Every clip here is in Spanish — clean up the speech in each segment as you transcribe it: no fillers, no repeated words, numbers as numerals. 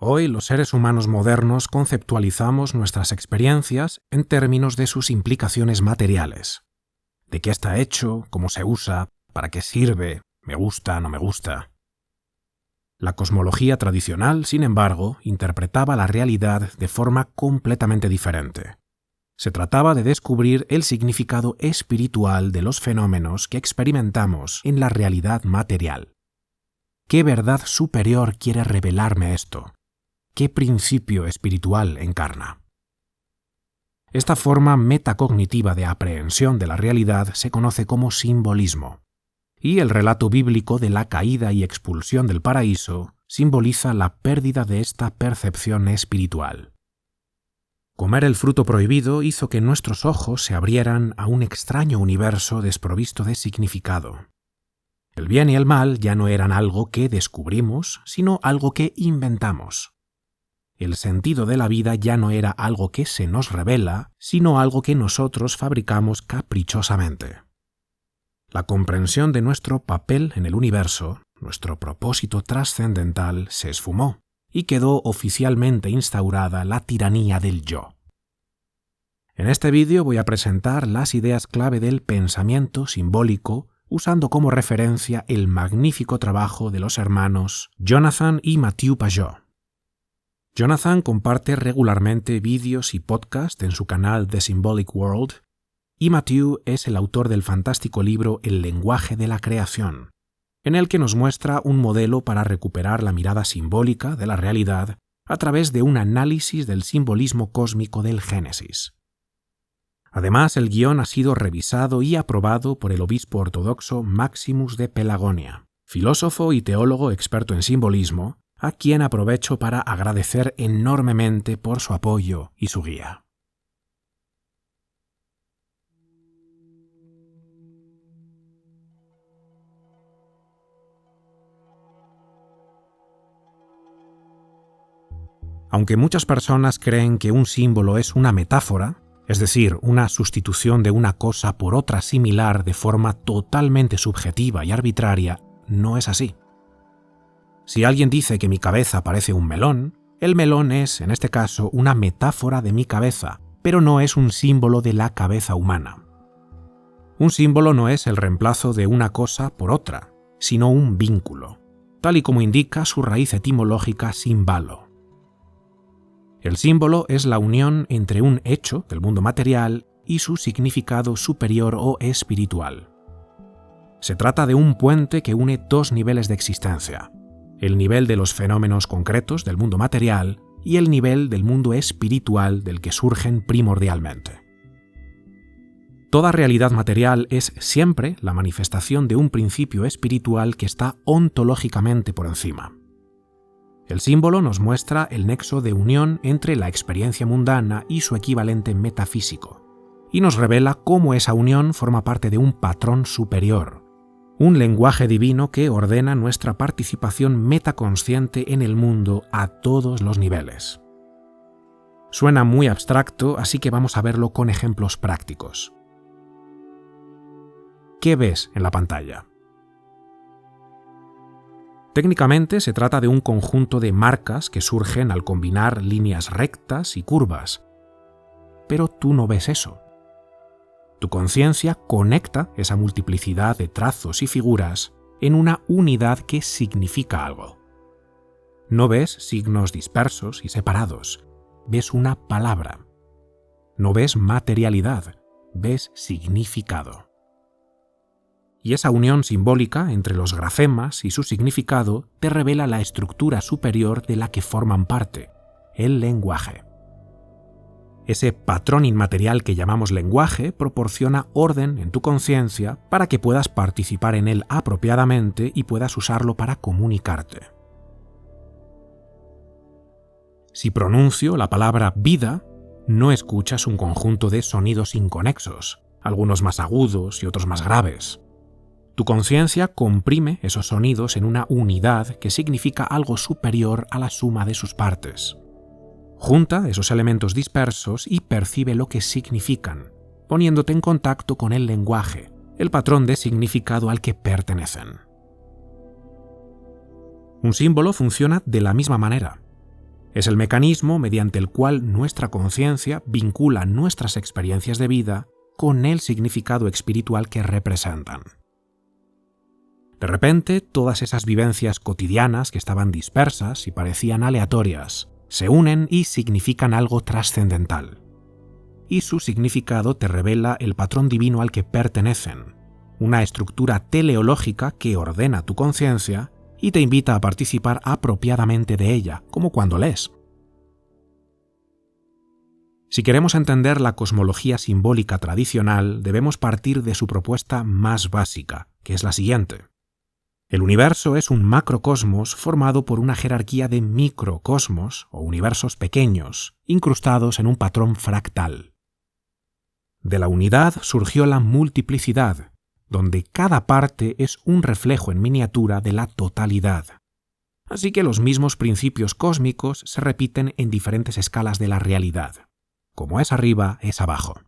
Hoy los seres humanos modernos conceptualizamos nuestras experiencias en términos de sus implicaciones materiales. ¿De qué está hecho? ¿Cómo se usa? ¿Para qué sirve? ¿Me gusta? ¿No me gusta? La cosmología tradicional, sin embargo, interpretaba la realidad de forma completamente diferente. Se trataba de descubrir el significado espiritual de los fenómenos que experimentamos en la realidad material. ¿Qué verdad superior quiere revelarme esto? ¿Qué principio espiritual encarna? Esta forma metacognitiva de aprehensión de la realidad se conoce como simbolismo, y el relato bíblico de la caída y expulsión del paraíso simboliza la pérdida de esta percepción espiritual. Comer el fruto prohibido hizo que nuestros ojos se abrieran a un extraño universo desprovisto de significado. El bien y el mal ya no eran algo que descubrimos, sino algo que inventamos. El sentido de la vida ya no era algo que se nos revela, sino algo que nosotros fabricamos caprichosamente. La comprensión de nuestro papel en el universo, nuestro propósito trascendental, se esfumó y quedó oficialmente instaurada la tiranía del yo. En este vídeo voy a presentar las ideas clave del pensamiento simbólico, usando como referencia el magnífico trabajo de los hermanos Jonathan y Matthew Pageau. Jonathan comparte regularmente vídeos y podcasts en su canal The Symbolic World, y Matthew es el autor del fantástico libro El lenguaje de la creación, en el que nos muestra un modelo para recuperar la mirada simbólica de la realidad a través de un análisis del simbolismo cósmico del Génesis. Además, el guión ha sido revisado y aprobado por el obispo ortodoxo Maximus de Pelagonia, filósofo y teólogo experto en simbolismo, a quien aprovecho para agradecer enormemente por su apoyo y su guía. Aunque muchas personas creen que un símbolo es una metáfora, es decir, una sustitución de una cosa por otra similar de forma totalmente subjetiva y arbitraria, no es así. Si alguien dice que mi cabeza parece un melón, el melón es, en este caso, una metáfora de mi cabeza, pero no es un símbolo de la cabeza humana. Un símbolo no es el reemplazo de una cosa por otra, sino un vínculo, tal y como indica su raíz etimológica símbolo. El símbolo es la unión entre un hecho del mundo material y su significado superior o espiritual. Se trata de un puente que une dos niveles de existencia: el nivel de los fenómenos concretos del mundo material y el nivel del mundo espiritual del que surgen primordialmente. Toda realidad material es siempre la manifestación de un principio espiritual que está ontológicamente por encima. El símbolo nos muestra el nexo de unión entre la experiencia mundana y su equivalente metafísico, y nos revela cómo esa unión forma parte de un patrón superior, un lenguaje divino que ordena nuestra participación metaconsciente en el mundo a todos los niveles. Suena muy abstracto, así que vamos a verlo con ejemplos prácticos. ¿Qué ves en la pantalla? Técnicamente se trata de un conjunto de marcas que surgen al combinar líneas rectas y curvas. Pero tú no ves eso. Tu conciencia conecta esa multiplicidad de trazos y figuras en una unidad que significa algo. No ves signos dispersos y separados, ves una palabra. No ves materialidad, ves significado. Y esa unión simbólica entre los grafemas y su significado te revela la estructura superior de la que forman parte, el lenguaje. Ese patrón inmaterial que llamamos lenguaje proporciona orden en tu conciencia para que puedas participar en él apropiadamente y puedas usarlo para comunicarte. Si pronuncio la palabra vida, no escuchas un conjunto de sonidos inconexos, algunos más agudos y otros más graves. Tu conciencia comprime esos sonidos en una unidad que significa algo superior a la suma de sus partes. Junta esos elementos dispersos y percibe lo que significan, poniéndote en contacto con el lenguaje, el patrón de significado al que pertenecen. Un símbolo funciona de la misma manera. Es el mecanismo mediante el cual nuestra conciencia vincula nuestras experiencias de vida con el significado espiritual que representan. De repente, todas esas vivencias cotidianas que estaban dispersas y parecían aleatorias, se unen y significan algo trascendental. Y su significado te revela el patrón divino al que pertenecen, una estructura teleológica que ordena tu conciencia y te invita a participar apropiadamente de ella, como cuando lees. Si queremos entender la cosmología simbólica tradicional, debemos partir de su propuesta más básica, que es la siguiente. El universo es un macrocosmos formado por una jerarquía de microcosmos o universos pequeños, incrustados en un patrón fractal. De la unidad surgió la multiplicidad, donde cada parte es un reflejo en miniatura de la totalidad. Así que los mismos principios cósmicos se repiten en diferentes escalas de la realidad. Como es arriba, es abajo.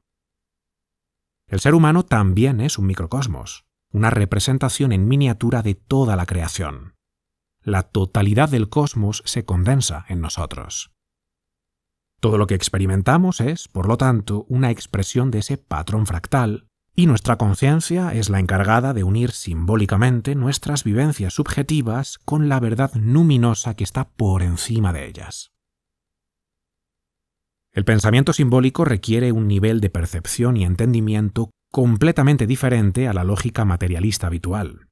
El ser humano también es un microcosmos, una representación en miniatura de toda la creación. La totalidad del cosmos se condensa en nosotros. Todo lo que experimentamos es, por lo tanto, una expresión de ese patrón fractal, y nuestra conciencia es la encargada de unir simbólicamente nuestras vivencias subjetivas con la verdad luminosa que está por encima de ellas. El pensamiento simbólico requiere un nivel de percepción y entendimiento completamente diferente a la lógica materialista habitual.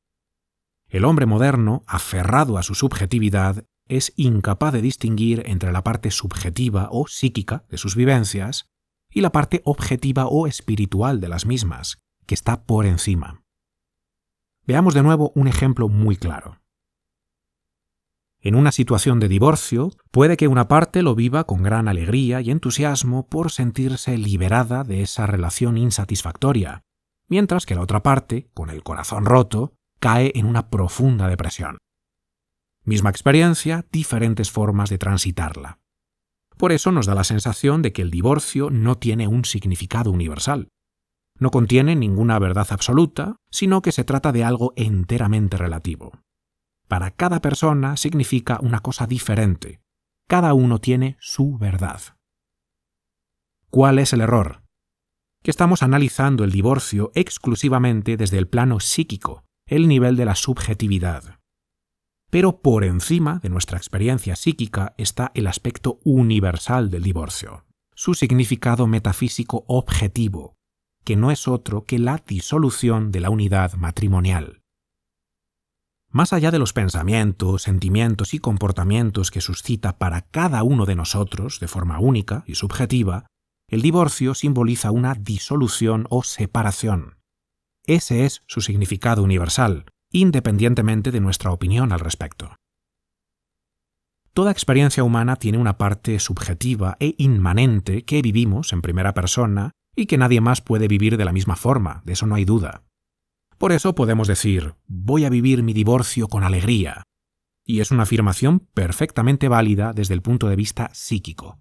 El hombre moderno, aferrado a su subjetividad, es incapaz de distinguir entre la parte subjetiva o psíquica de sus vivencias y la parte objetiva o espiritual de las mismas, que está por encima. Veamos de nuevo un ejemplo muy claro. En una situación de divorcio, puede que una parte lo viva con gran alegría y entusiasmo por sentirse liberada de esa relación insatisfactoria, mientras que la otra parte, con el corazón roto, cae en una profunda depresión. Misma experiencia, diferentes formas de transitarla. Por eso nos da la sensación de que el divorcio no tiene un significado universal. No contiene ninguna verdad absoluta, sino que se trata de algo enteramente relativo. Para cada persona significa una cosa diferente. Cada uno tiene su verdad. ¿Cuál es el error? Que estamos analizando el divorcio exclusivamente desde el plano psíquico, el nivel de la subjetividad. Pero por encima de nuestra experiencia psíquica está el aspecto universal del divorcio, su significado metafísico objetivo, que no es otro que la disolución de la unidad matrimonial. Más allá de los pensamientos, sentimientos y comportamientos que suscita para cada uno de nosotros de forma única y subjetiva, el divorcio simboliza una disolución o separación. Ese es su significado universal, independientemente de nuestra opinión al respecto. Toda experiencia humana tiene una parte subjetiva e inmanente que vivimos en primera persona y que nadie más puede vivir de la misma forma, de eso no hay duda. Por eso podemos decir, voy a vivir mi divorcio con alegría, y es una afirmación perfectamente válida desde el punto de vista psíquico.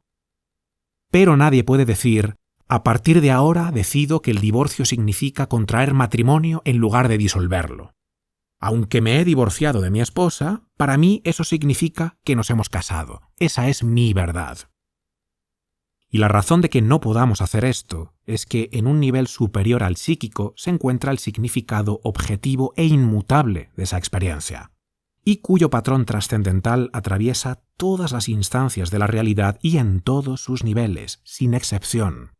Pero nadie puede decir, a partir de ahora decido que el divorcio significa contraer matrimonio en lugar de disolverlo. Aunque me he divorciado de mi esposa, para mí eso significa que nos hemos casado. Esa es mi verdad. Y la razón de que no podamos hacer esto es que en un nivel superior al psíquico se encuentra el significado objetivo e inmutable de esa experiencia, y cuyo patrón trascendental atraviesa todas las instancias de la realidad y en todos sus niveles, sin excepción.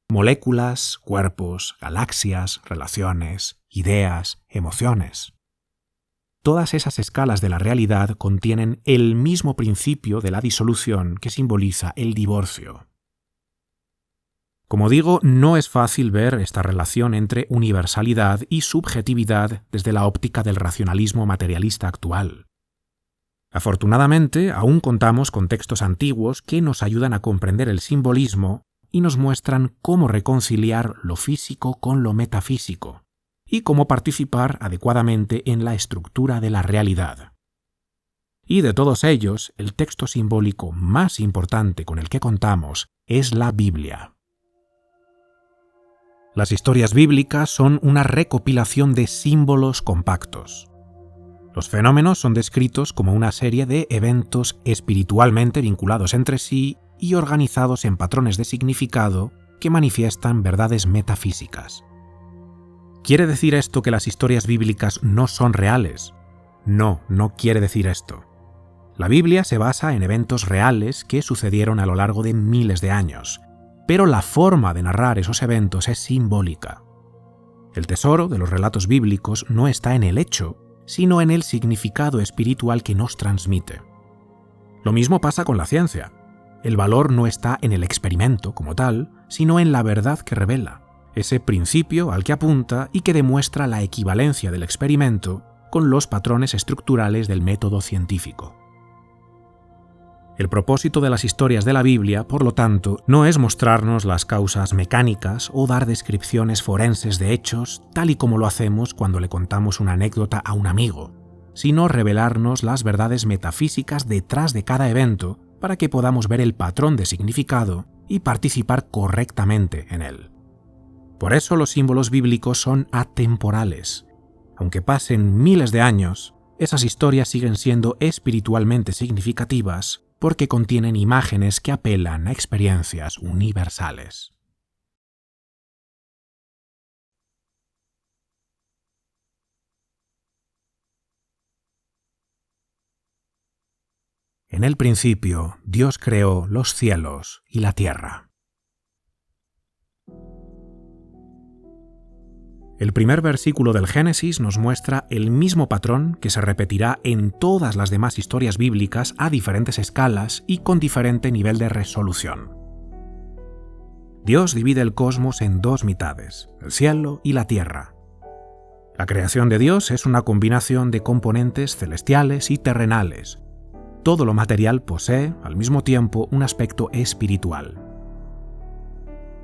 Moléculas, cuerpos, galaxias, relaciones, ideas, emociones. Todas esas escalas de la realidad contienen el mismo principio de la disolución que simboliza el divorcio. Como digo, no es fácil ver esta relación entre universalidad y subjetividad desde la óptica del racionalismo materialista actual. Afortunadamente, aún contamos con textos antiguos que nos ayudan a comprender el simbolismo y nos muestran cómo reconciliar lo físico con lo metafísico, y cómo participar adecuadamente en la estructura de la realidad. Y de todos ellos, el texto simbólico más importante con el que contamos es la Biblia. Las historias bíblicas son una recopilación de símbolos compactos. Los fenómenos son descritos como una serie de eventos espiritualmente vinculados entre sí y organizados en patrones de significado que manifiestan verdades metafísicas. ¿Quiere decir esto que las historias bíblicas no son reales? No, no quiere decir esto. La Biblia se basa en eventos reales que sucedieron a lo largo de miles de años, pero la forma de narrar esos eventos es simbólica. El tesoro de los relatos bíblicos no está en el hecho, sino en el significado espiritual que nos transmite. Lo mismo pasa con la ciencia. El valor no está en el experimento como tal, sino en la verdad que revela, ese principio al que apunta y que demuestra la equivalencia del experimento con los patrones estructurales del método científico. El propósito de las historias de la Biblia, por lo tanto, no es mostrarnos las causas mecánicas o dar descripciones forenses de hechos, tal y como lo hacemos cuando le contamos una anécdota a un amigo, sino revelarnos las verdades metafísicas detrás de cada evento para que podamos ver el patrón de significado y participar correctamente en él. Por eso los símbolos bíblicos son atemporales. Aunque pasen miles de años, esas historias siguen siendo espiritualmente significativas porque contienen imágenes que apelan a experiencias universales. En el principio, Dios creó los cielos y la tierra. El primer versículo del Génesis nos muestra el mismo patrón que se repetirá en todas las demás historias bíblicas a diferentes escalas y con diferente nivel de resolución. Dios divide el cosmos en dos mitades, el cielo y la tierra. La creación de Dios es una combinación de componentes celestiales y terrenales. Todo lo material posee, al mismo tiempo, un aspecto espiritual.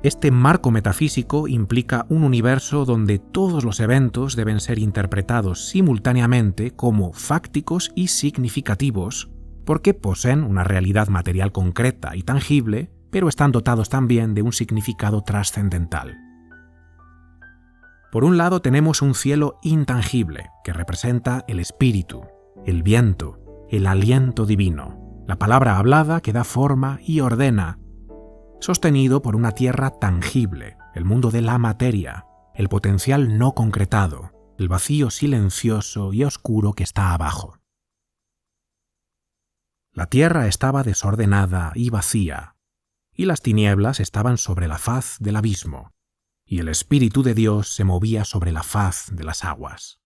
Este marco metafísico implica un universo donde todos los eventos deben ser interpretados simultáneamente como fácticos y significativos, porque poseen una realidad material concreta y tangible, pero están dotados también de un significado trascendental. Por un lado tenemos un cielo intangible, que representa el espíritu, el viento, el aliento divino, la palabra hablada que da forma y ordena, sostenido por una tierra tangible, el mundo de la materia, el potencial no concretado, el vacío silencioso y oscuro que está abajo. La tierra estaba desordenada y vacía, y las tinieblas estaban sobre la faz del abismo, y el Espíritu de Dios se movía sobre la faz de las aguas.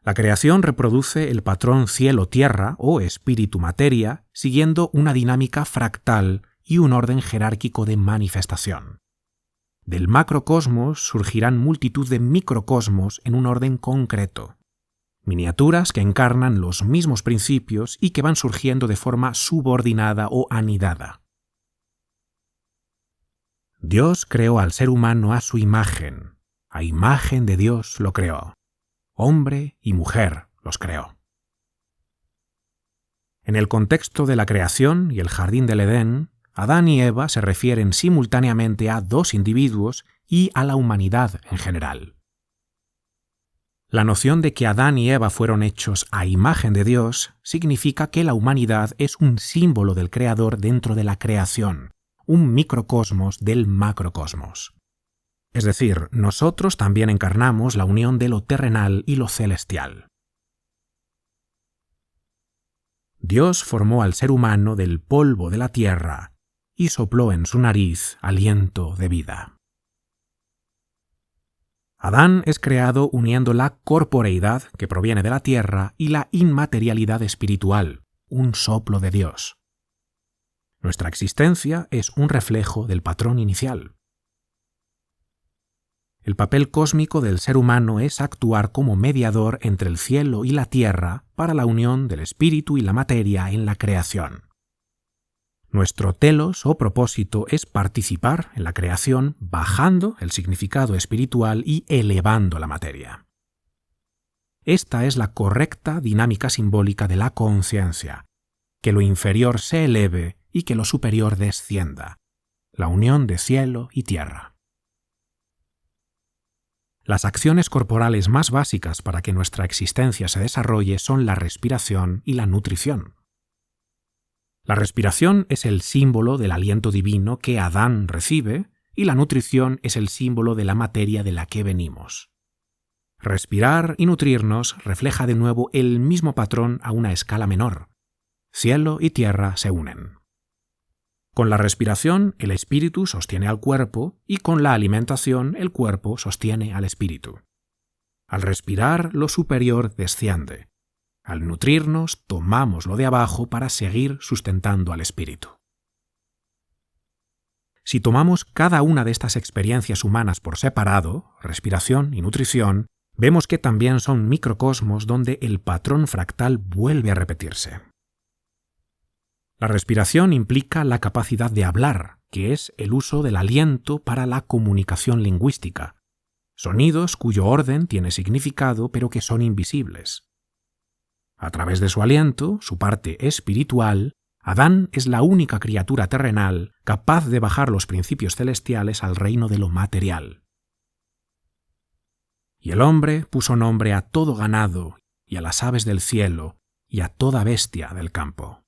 La creación reproduce el patrón cielo-tierra o espíritu-materia siguiendo una dinámica fractal y un orden jerárquico de manifestación. Del macrocosmos surgirán multitud de microcosmos en un orden concreto, miniaturas que encarnan los mismos principios y que van surgiendo de forma subordinada o anidada. Dios creó al ser humano a su imagen de Dios lo creó. Hombre y mujer los creó. En el contexto de la creación y el jardín del Edén, Adán y Eva se refieren simultáneamente a dos individuos y a la humanidad en general. La noción de que Adán y Eva fueron hechos a imagen de Dios significa que la humanidad es un símbolo del Creador dentro de la creación, un microcosmos del macrocosmos. Es decir, nosotros también encarnamos la unión de lo terrenal y lo celestial. Dios formó al ser humano del polvo de la tierra y sopló en su nariz aliento de vida. Adán es creado uniendo la corporeidad que proviene de la tierra y la inmaterialidad espiritual, un soplo de Dios. Nuestra existencia es un reflejo del patrón inicial. El papel cósmico del ser humano es actuar como mediador entre el cielo y la tierra para la unión del espíritu y la materia en la creación. Nuestro telos o propósito es participar en la creación bajando el significado espiritual y elevando la materia. Esta es la correcta dinámica simbólica de la conciencia, que lo inferior se eleve y que lo superior descienda, la unión de cielo y tierra. Las acciones corporales más básicas para que nuestra existencia se desarrolle son la respiración y la nutrición. La respiración es el símbolo del aliento divino que Adán recibe y la nutrición es el símbolo de la materia de la que venimos. Respirar y nutrirnos refleja de nuevo el mismo patrón a una escala menor. Cielo y tierra se unen. Con la respiración, el espíritu sostiene al cuerpo y con la alimentación, el cuerpo sostiene al espíritu. Al respirar, lo superior desciende. Al nutrirnos, tomamos lo de abajo para seguir sustentando al espíritu. Si tomamos cada una de estas experiencias humanas por separado, respiración y nutrición, vemos que también son microcosmos donde el patrón fractal vuelve a repetirse. La respiración implica la capacidad de hablar, que es el uso del aliento para la comunicación lingüística. Sonidos cuyo orden tiene significado pero que son invisibles. A través de su aliento, su parte espiritual, Adán es la única criatura terrenal capaz de bajar los principios celestiales al reino de lo material. Y el hombre puso nombre a todo ganado y a las aves del cielo y a toda bestia del campo.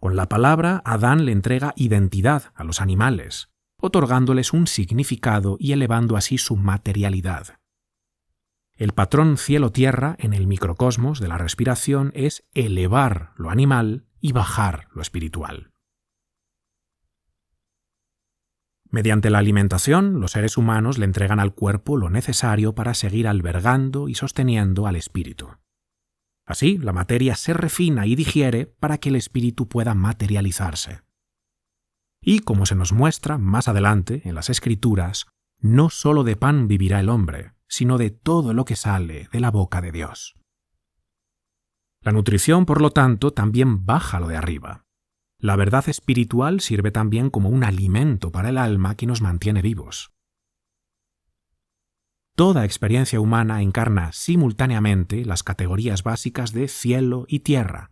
Con la palabra, Adán le entrega identidad a los animales, otorgándoles un significado y elevando así su materialidad. El patrón cielo-tierra en el microcosmos de la respiración es elevar lo animal y bajar lo espiritual. Mediante la alimentación, los seres humanos le entregan al cuerpo lo necesario para seguir albergando y sosteniendo al espíritu. Así, la materia se refina y digiere para que el espíritu pueda materializarse. Y, como se nos muestra más adelante en las Escrituras, no solo de pan vivirá el hombre, sino de todo lo que sale de la boca de Dios. La nutrición, por lo tanto, también baja lo de arriba. La verdad espiritual sirve también como un alimento para el alma que nos mantiene vivos. Toda experiencia humana encarna simultáneamente las categorías básicas de cielo y tierra.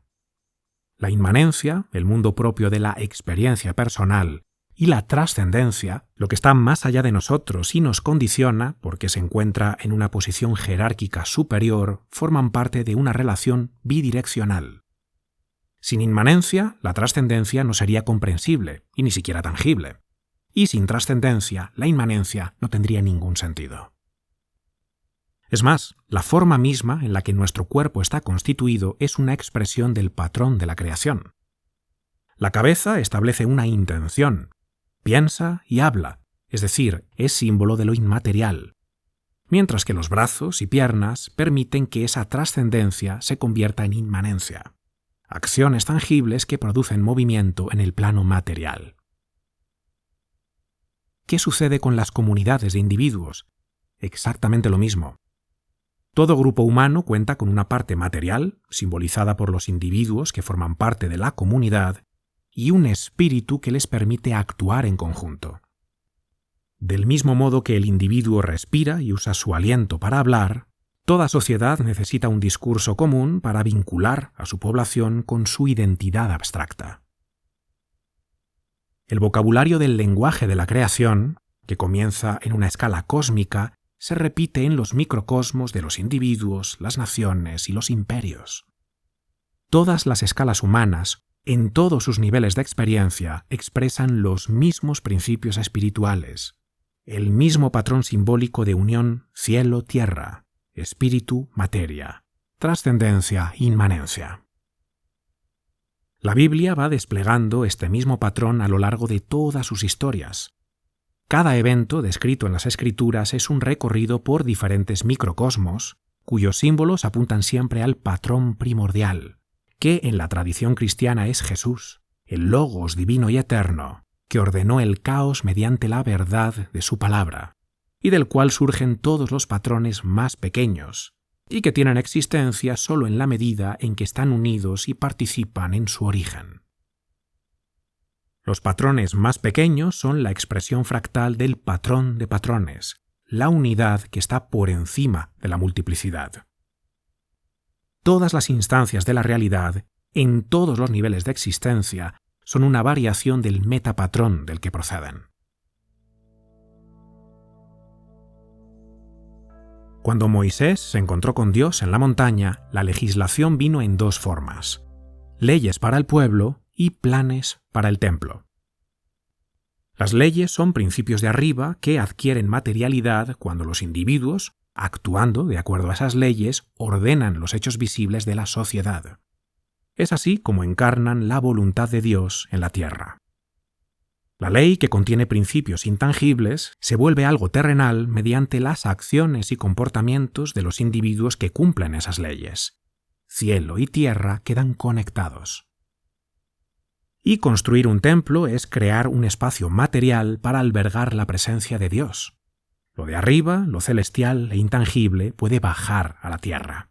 La inmanencia, el mundo propio de la experiencia personal, y la trascendencia, lo que está más allá de nosotros y nos condiciona porque se encuentra en una posición jerárquica superior, forman parte de una relación bidireccional. Sin inmanencia, la trascendencia no sería comprensible y ni siquiera tangible. Y sin trascendencia, la inmanencia no tendría ningún sentido. Es más, la forma misma en la que nuestro cuerpo está constituido es una expresión del patrón de la creación. La cabeza establece una intención, piensa y habla, es decir, es símbolo de lo inmaterial, mientras que los brazos y piernas permiten que esa trascendencia se convierta en inmanencia, acciones tangibles que producen movimiento en el plano material. ¿Qué sucede con las comunidades de individuos? Exactamente lo mismo. Todo grupo humano cuenta con una parte material, simbolizada por los individuos que forman parte de la comunidad, y un espíritu que les permite actuar en conjunto. Del mismo modo que el individuo respira y usa su aliento para hablar, toda sociedad necesita un discurso común para vincular a su población con su identidad abstracta. El vocabulario del lenguaje de la creación, que comienza en una escala cósmica, se repite en los microcosmos de los individuos, las naciones y los imperios. Todas las escalas humanas, en todos sus niveles de experiencia, expresan los mismos principios espirituales, el mismo patrón simbólico de unión cielo-tierra, espíritu-materia, trascendencia-inmanencia. La Biblia va desplegando este mismo patrón a lo largo de todas sus historias. Cada evento descrito en las Escrituras es un recorrido por diferentes microcosmos, cuyos símbolos apuntan siempre al patrón primordial, que en la tradición cristiana es Jesús, el Logos divino y eterno, que ordenó el caos mediante la verdad de su palabra, y del cual surgen todos los patrones más pequeños, y que tienen existencia solo en la medida en que están unidos y participan en su origen. Los patrones más pequeños son la expresión fractal del patrón de patrones, la unidad que está por encima de la multiplicidad. Todas las instancias de la realidad, en todos los niveles de existencia, son una variación del metapatrón del que proceden. Cuando Moisés se encontró con Dios en la montaña, la legislación vino en dos formas: leyes para el pueblo y planes para el templo. Las leyes son principios de arriba que adquieren materialidad cuando los individuos, actuando de acuerdo a esas leyes, ordenan los hechos visibles de la sociedad. Es así como encarnan la voluntad de Dios en la tierra. La ley, que contiene principios intangibles, se vuelve algo terrenal mediante las acciones y comportamientos de los individuos que cumplen esas leyes. Cielo y tierra quedan conectados. Y construir un templo es crear un espacio material para albergar la presencia de Dios. Lo de arriba, lo celestial e intangible, puede bajar a la tierra.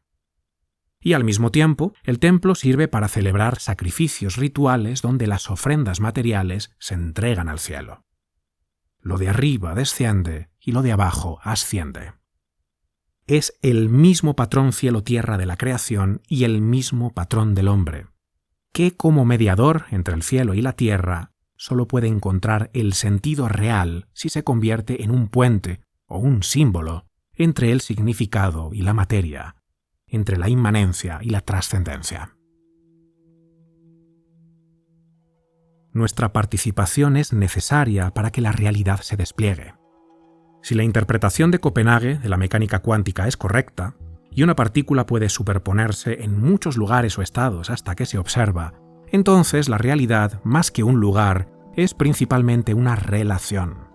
Y al mismo tiempo, el templo sirve para celebrar sacrificios rituales donde las ofrendas materiales se entregan al cielo. Lo de arriba desciende y lo de abajo asciende. Es el mismo patrón cielo-tierra de la creación y el mismo patrón del hombre, que como mediador entre el cielo y la tierra solo puede encontrar el sentido real si se convierte en un puente o un símbolo entre el significado y la materia, entre la inmanencia y la trascendencia. Nuestra participación es necesaria para que la realidad se despliegue. Si la interpretación de Copenhague de la mecánica cuántica es correcta, y una partícula puede superponerse en muchos lugares o estados hasta que se observa, entonces la realidad, más que un lugar, es principalmente una relación.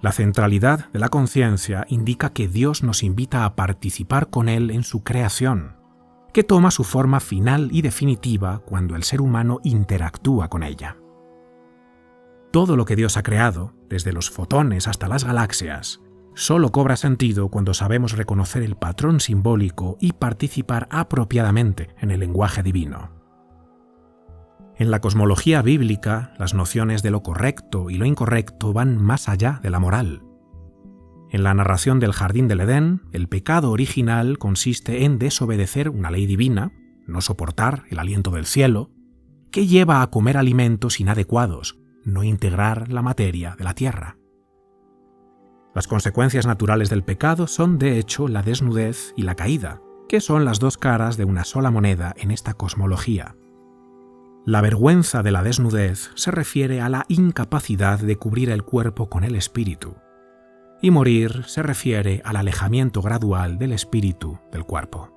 La centralidad de la conciencia indica que Dios nos invita a participar con Él en su creación, que toma su forma final y definitiva cuando el ser humano interactúa con ella. Todo lo que Dios ha creado, desde los fotones hasta las galaxias, solo cobra sentido cuando sabemos reconocer el patrón simbólico y participar apropiadamente en el lenguaje divino. En la cosmología bíblica, las nociones de lo correcto y lo incorrecto van más allá de la moral. En la narración del Jardín del Edén, el pecado original consiste en desobedecer una ley divina, no soportar el aliento del cielo, que lleva a comer alimentos inadecuados, no integrar la materia de la tierra. Las consecuencias naturales del pecado son, de hecho, la desnudez y la caída, que son las dos caras de una sola moneda en esta cosmología. La vergüenza de la desnudez se refiere a la incapacidad de cubrir el cuerpo con el espíritu, y morir se refiere al alejamiento gradual del espíritu del cuerpo.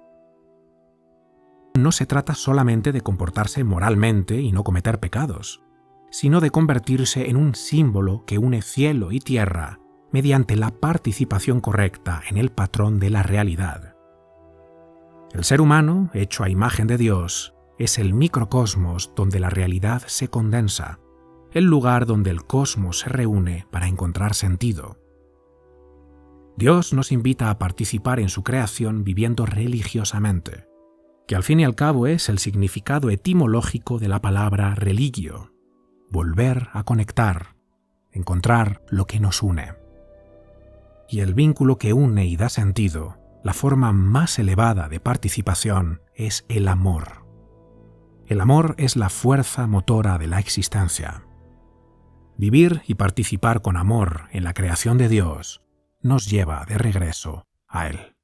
No se trata solamente de comportarse moralmente y no cometer pecados, sino de convertirse en un símbolo que une cielo y tierra mediante la participación correcta en el patrón de la realidad. El ser humano, hecho a imagen de Dios, es el microcosmos donde la realidad se condensa, el lugar donde el cosmos se reúne para encontrar sentido. Dios nos invita a participar en su creación viviendo religiosamente, que al fin y al cabo es el significado etimológico de la palabra religio, volver a conectar, encontrar lo que nos une. Y el vínculo que une y da sentido, la forma más elevada de participación, es el amor. El amor es la fuerza motora de la existencia. Vivir y participar con amor en la creación de Dios nos lleva de regreso a Él.